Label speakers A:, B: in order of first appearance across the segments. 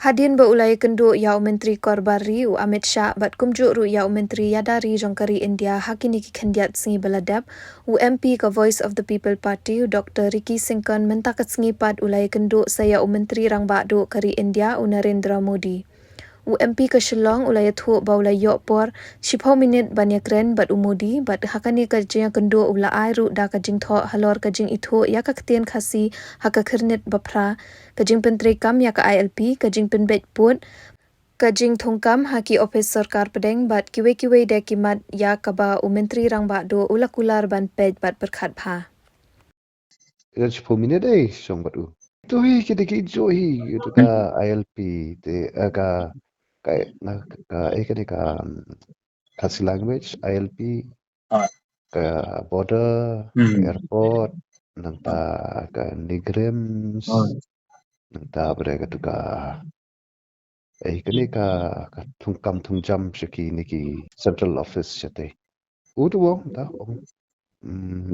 A: Hadin beulai kenduk Yau Menteri Korbari u Amit Shah bat kumjuk ru Yau Menteri Yadari Jongkari India hakini ki khendiat singi beladap u MP ka Voice of the People Party u Dr. Ricky Singkon mentakat singi pat ulai kenduk saya u Menteri Rang Bakdo Kari India u Narendra Modi. U MP ka Shillong ulai Ïthuh ba ulai yok por 10 minit banyak kren bat u Modi bat hakani ka jeng kenduk ula ai ru da ka jing tho halor ka jing Ïthuh ya ka Ktien Khasi haka khirnit bapra ka jing Pyntreikam ya ka ILP ka jing Penbet Put ka jing Thongkam haki office sarkar pedeng bat Kiwei de kimat ya ka ba u Menteri Rang Bakdo ula kular ban pej bat berkhat pha.
B: 10 minit song batu. Tu hi kita kijo hi itu ka ILP te ka ka Khasi language ILP ke border ke airport nanta ke Nigrims nanta bereka tu ka kini ka Thungkam Thungjam syaki niki central office syate. Udu wong ta om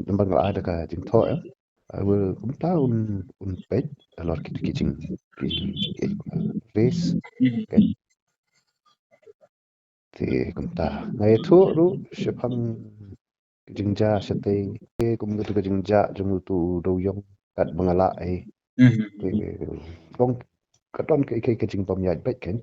B: nambang ada ka jing tho ya. I will kumta un page alor kita kijing ki race thì cũng ta ngày thu ru sepang jingja sete kum tu jingja jung tu Dewïong kat mangala ai thì con katon cái jing pom ya bet ken